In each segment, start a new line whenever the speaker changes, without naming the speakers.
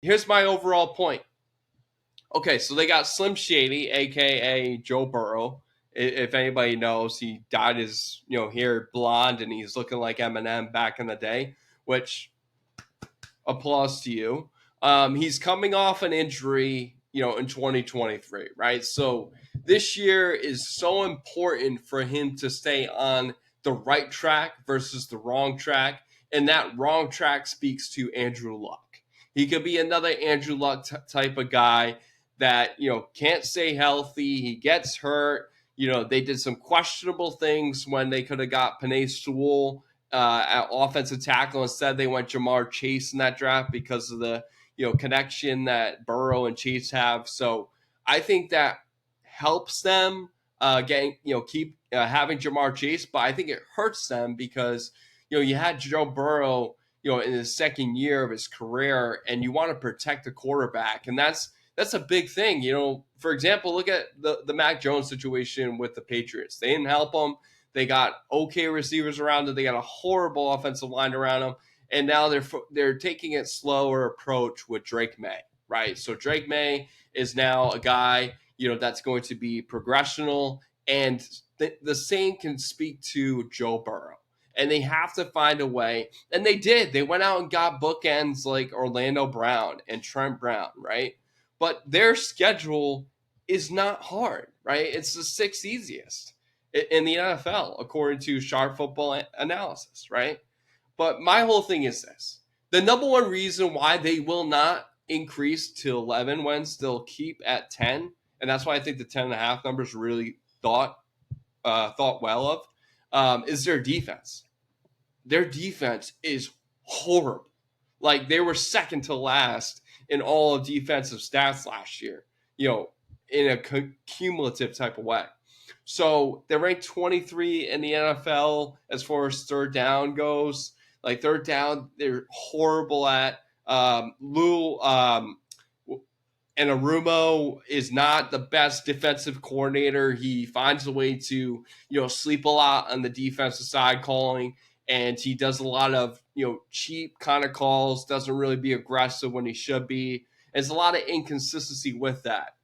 Here's my overall point. Okay, so they got Slim Shady, aka Joe Burrow. If anybody knows, he dyed his hair blonde, and he's looking like Eminem back in the day. Which applause to you. He's coming off an injury, in 2023, right? So this year is so important for him to stay on the right track versus the wrong track, and that wrong track speaks to Andrew Luck. He could be another Andrew Luck type of guy that can't stay healthy. He gets hurt. They did some questionable things when they could have got Panay Sewell at offensive tackle. Instead, they went Jamar Chase in that draft because of the connection that Burrow and Chase have. So I think that helps them getting keep having Jamar Chase, but I think it hurts them because you had Joe Burrow in his second year of his career, and you want to protect the quarterback, and that's a big thing. For example, look at the Mac Jones situation with the Patriots. They didn't help him. They got okay receivers around them. They got a horrible offensive line around them, and now they're taking a slower approach with Drake May, right? So Drake May is now a guy that's going to be progressional, and the same can speak to Joe Burrow. And they have to find a way, and they did. They went out and got bookends like Orlando Brown and Trent Brown, right? But their schedule is not hard, right? It's the sixth easiest in the NFL, according to Sharp Football Analysis, right? But my whole thing is this. The number one reason why they will not increase to 11 wins, they'll keep at 10, and that's why I think the 10 and a half numbers really thought well of, is their defense. Their defense is horrible. Like, they were second to last in all of defensive stats last year, in a cumulative type of way. So they're ranked 23 in the NFL as far as third down goes. Like, third down, they're horrible at. Lou and Arumo is not the best defensive coordinator. He finds a way to, sleep a lot on the defensive side calling, and he does a lot of, cheap kind of calls, doesn't really be aggressive when he should be. There's a lot of inconsistency with that.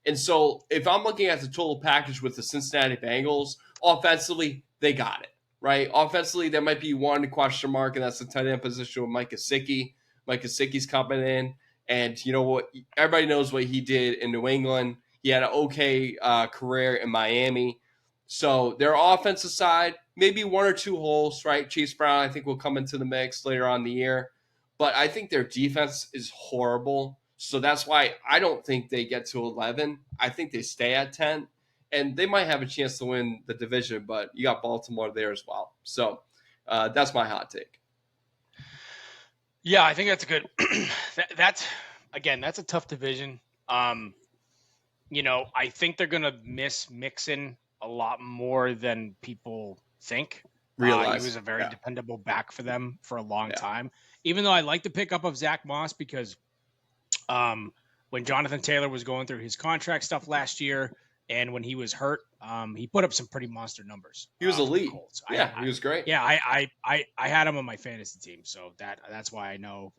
And so if I'm looking at the total package with the Cincinnati Bengals, offensively, they got it, right? Offensively, there might be one question mark, and that's the tight end position with Mike Gesicki. Mike Gesicki's coming in, and you know what? Everybody knows what he did in New England. He had an okay career in Miami. So their offensive side, maybe one or two holes, right? Chase Brown, I think, will come into the mix later on in the year. But I think their defense is horrible. So that's why I don't think they get to 11. I think they stay at 10. And they might have a chance to win the division, but you got Baltimore there as well. So that's my hot take.
Yeah, I think that's a good that's a tough division. I think they're gonna miss Mixon a lot more than people think. He was a very dependable back for them for a long time. Even though I like the pickup of Zach Moss because when Jonathan Taylor was going through his contract stuff last year and when he was hurt, he put up some pretty monster numbers.
He was elite. He was great.
Yeah, I had him on my fantasy team, so that's why I know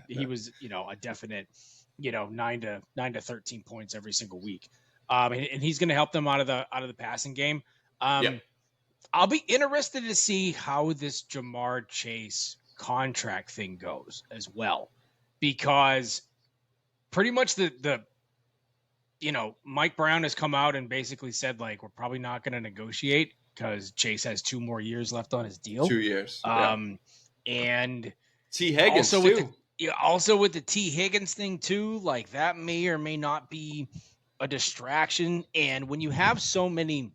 he was a definite 9 to 13 points every single week. And he's going to help them out of the passing game. I'll be interested to see how this Jamar Chase contract thing goes as well, because pretty much Mike Brown has come out and basically said we're probably not going to negotiate because Chase has 2 more years left on his deal.
2 years.
And
T. Higgins too.
Also with the T. Higgins thing too, that may or may not be a distraction. And when you have so many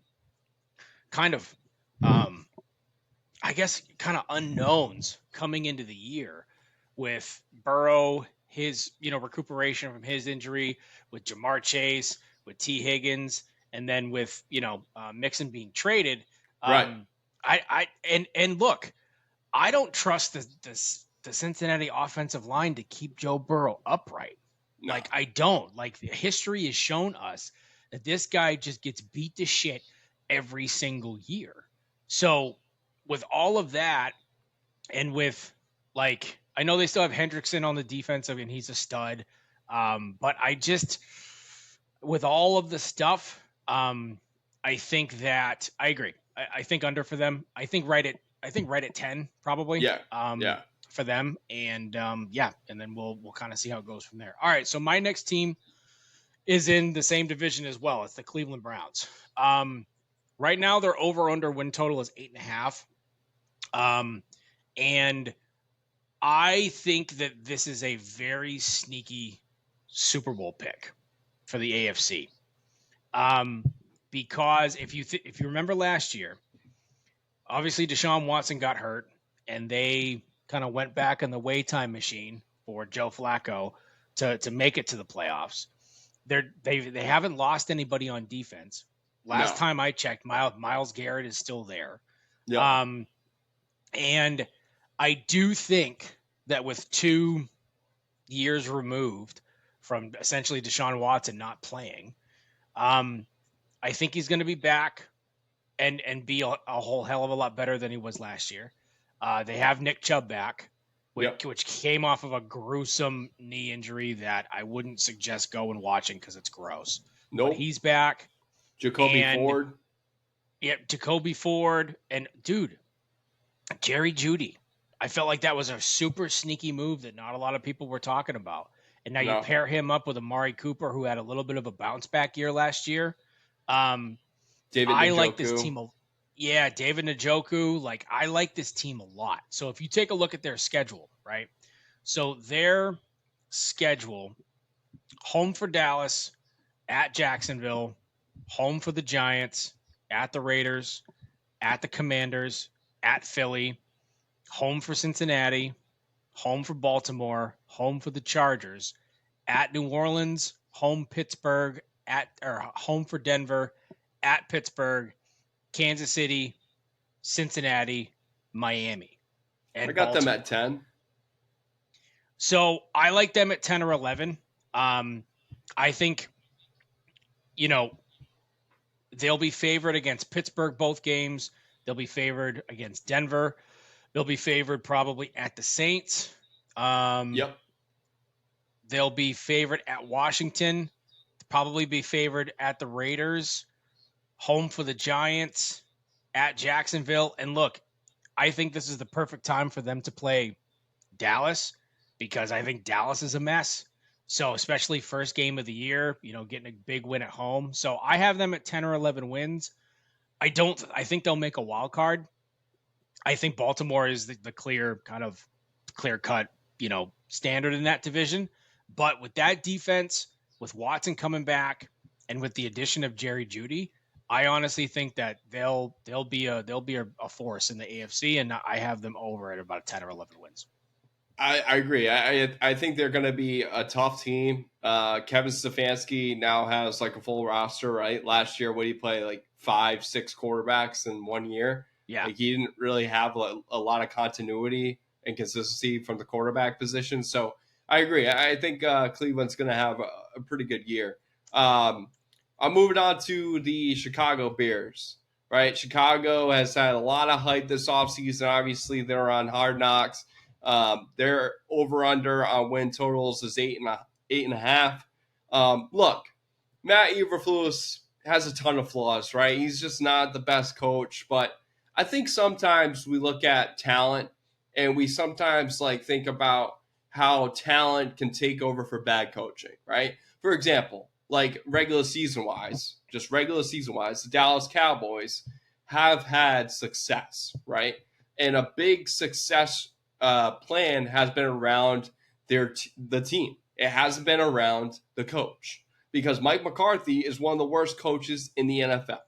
kind of, unknowns coming into the year with Burrow, his, recuperation from his injury, with Jamar Chase, with T. Higgins, and then with, Mixon being traded.
Right.
Look, I don't trust the Cincinnati offensive line to keep Joe Burrow upright. No. I don't. History has shown us that this guy just gets beat to shit every single year. So with all of that, and with I know they still have Hendrickson on the defense. I mean, he's a stud. But I just, with all of the stuff, I think that I agree. I think under for them. I think right at 10 probably.
Yeah, yeah.
For them, and yeah, and then we'll kind of see how it goes from there. All right, so my next team is in the same division as well. It's the Cleveland Browns. Right now, their over/under win total is 8.5, and I think that this is a very sneaky Super Bowl pick for the AFC. Because if you remember last year, obviously Deshaun Watson got hurt, and they kind of went back in the way time machine for Joe Flacco to make it to the playoffs. They haven't lost anybody on defense. Last
No.
time I checked, Myles Garrett is still there.
Yep.
And I do think that with 2 years removed from essentially Deshaun Watson not playing, I think he's going to be back and be a whole hell of a lot better than he was last year. They have Nick Chubb back, which came off of a gruesome knee injury that I wouldn't suggest going watching because it's gross.
Nope.
But he's back.
Jacoby Ford.
Yeah, Jacoby Ford. And, dude, Jerry Jeudy. I felt like that was a super sneaky move that not a lot of people were talking about. And now you pair him up with Amari Cooper, who had a little bit of a bounce back year last year.
David Njoku.
I like this team. Yeah, David Njoku. Like, I like this team a lot. So if you take a look at their schedule, right? So their schedule, home for Dallas, at Jacksonville, home for the Giants, at the Raiders, at the Commanders, at Philly, home for Cincinnati, home for Baltimore, home for the Chargers, at New Orleans, home Pittsburgh, home for Denver, at Pittsburgh, Kansas City, Cincinnati, Miami. And
I got Baltimore. Them at 10.
So I like them at 10 or 11. I think, they'll be favored against Pittsburgh both games. They'll be favored against Denver. They'll be favored probably at the Saints.
Yep.
They'll be favored at Washington. Probably be favored at the Raiders. Home for the Giants. At Jacksonville. And look, I think this is the perfect time for them to play Dallas because I think Dallas is a mess. So especially first game of the year, getting a big win at home. So I have them at 10 or 11 wins. I think they'll make a wild card. I think Baltimore is the clear cut, standard in that division. But with that defense, with Watson coming back, and with the addition of Jerry Jeudy, I honestly think that they'll be a force in the AFC, and I have them over at about 10 or 11 wins.
I agree. I think they're going to be a tough team. Kevin Stefanski now has like a full roster, right? Last year, what did he play? Like 5-6 quarterbacks in 1 year.
Yeah.
Like he didn't really have a lot of continuity and consistency from the quarterback position. So I agree. I think Cleveland's going to have a pretty good year. I'm moving on to the Chicago Bears, right? Chicago has had a lot of hype this offseason. Obviously, they're on Hard Knocks. Their over-under on win totals is 8.5. Look, Matt Eberflus has a ton of flaws, right? He's just not the best coach, but I think sometimes we look at talent and we sometimes think about how talent can take over for bad coaching, right? For example, regular season wise, the Dallas Cowboys have had success, right? And a big success plan has been around the team. It hasn't been around the coach because Mike McCarthy is one of the worst coaches in the NFL.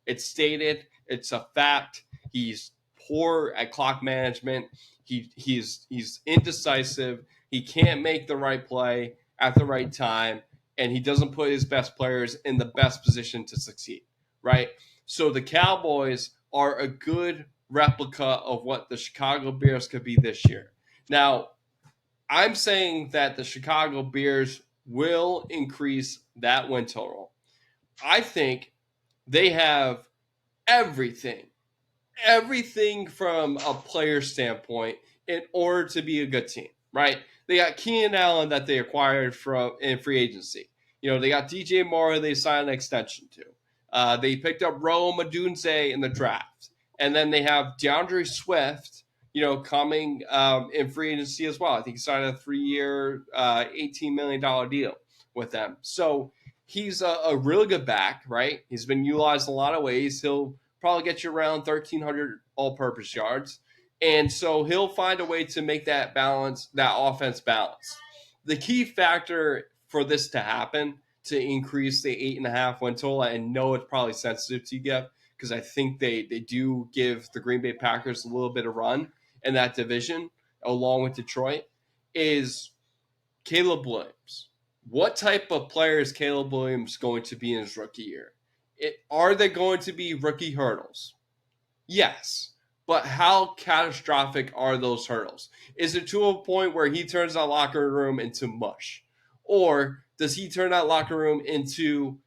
It's stated. It's a fact. He's poor at clock management. He's indecisive. He can't make the right play at the right time, and he doesn't put his best players in the best position to succeed, right? So the Cowboys are a good replica of what the Chicago Bears could be this year. Now, I'm saying that the Chicago Bears will increase that win total. I think they have everything from a player standpoint in order to be a good team. right? They got Keenan Allen that they acquired from in free agency. They got DJ Moore they signed an extension to. They picked up Rome Odunze in the draft. And then they have DeAndre Swift, coming in free agency as well. I think he signed a 3-year, $18 million deal with them. So he's a really good back, right? He's been utilized in a lot of ways. He'll probably get you around 1,300 all-purpose yards. And so he'll find a way to make that offense balance. The key factor for this to happen, to increase the 8.5 win total, and know it's probably sensitive to you, Jeff, because I think they do give the Green Bay Packers a little bit of run in that division, along with Detroit, is Caleb Williams. What type of player is Caleb Williams going to be in his rookie year? Are they going to be rookie hurdles? Yes. But how catastrophic are those hurdles? Is it to a point where he turns that locker room into mush? Or does he turn that locker room into,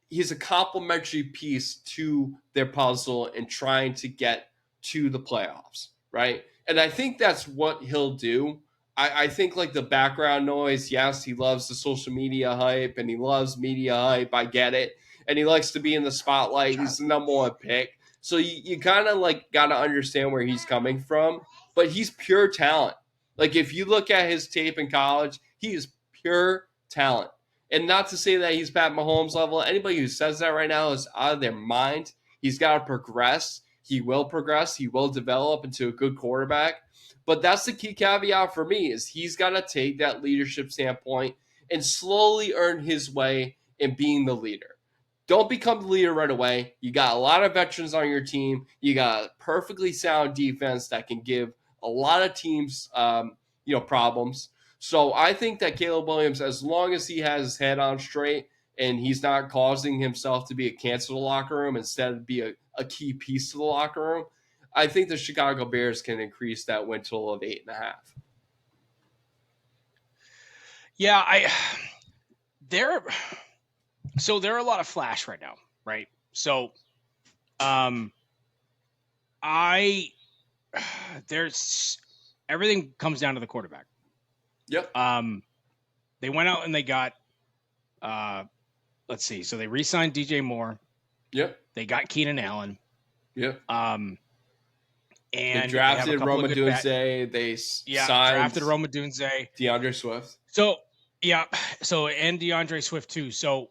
he's a complementary piece to their puzzle and trying to get to the playoffs, right? And I think that's what he'll do. I think like the background noise, yes, he loves the social media hype and he loves media hype. I get it. And he likes to be in the spotlight. He's the number one pick. So you kind of like got to understand where he's coming from, but he's pure talent. Like if you look at his tape in college, he is pure talent. And not to say that he's Pat Mahomes level. Anybody who says that right now is out of their mind. He's got to progress. He will progress. He will develop into a good quarterback. But that's the key caveat for me is he's got to take that leadership standpoint and slowly earn his way in being the leader. Don't become the leader right away. You got a lot of veterans on your team. You got a perfectly sound defense that can give a lot of teams, problems. So I think that Caleb Williams, as long as he has his head on straight and he's not causing himself to be a cancer to the locker room, instead of be a key piece to the locker room, I think the Chicago Bears can increase that win total of 8.5.
Yeah, there are a lot of flash right now, right? So, there's everything comes down to the quarterback.
Yep.
They went out and they got, let's see. So they re-signed DJ Moore.
Yep.
They got Keenan Allen.
Yep.
And
they drafted Rome Odunze. They signed
drafted Rome Odunze.
DeAndre Swift.
So and DeAndre Swift too. So,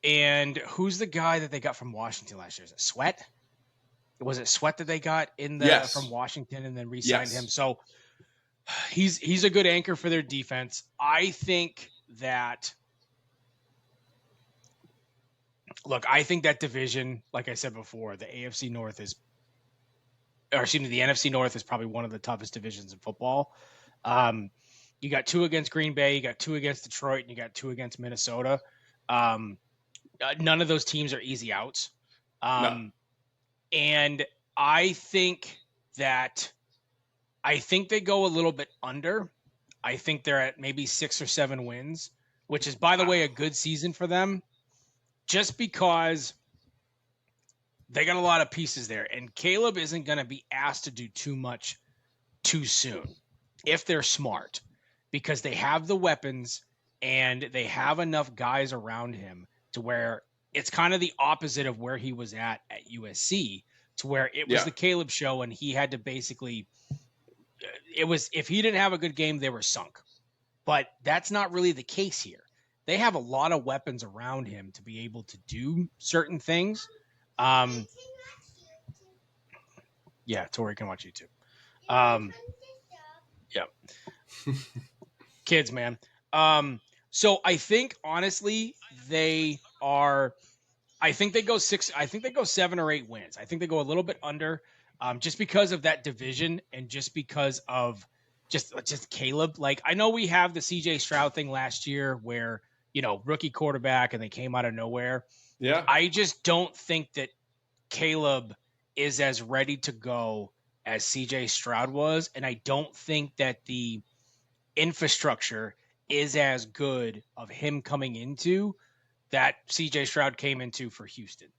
and who's the guy that they got from Washington last year? Is it Sweat? Was it Sweat that they got from Washington and then re-signed him? So he's a good anchor for their defense. I think that division, like I said before, the NFC North the NFC North is probably one of the toughest divisions in football. You got 2 against Green Bay, you got 2 against Detroit, and you got 2 against Minnesota. None of those teams are easy outs.
No.
And I think they go a little bit under. I think they're at maybe 6 or 7 wins, which is, by the way, a good season for them, just because they got a lot of pieces there. And Caleb isn't going to be asked to do too much too soon if they're smart, because they have the weapons and they have enough guys around him to where it's kind of the opposite of where he was at USC, to where it was the Caleb show and he had to basically if he didn't have a good game, they were sunk. But that's not really the case here. They have a lot of weapons around him to be able to do certain things. Yeah, Tori can watch YouTube. Yeah. Kids, man. So I think honestly I think they go 7 or 8 wins. I think they go a little bit under, just because of that division and just because of just Caleb. Like, I know we have the CJ Stroud thing last year where, rookie quarterback and they came out of nowhere.
Yeah.
I just don't think that Caleb is as ready to go as CJ Stroud was. And I don't think that the infrastructure is as good of him coming into that CJ Stroud came into for Houston.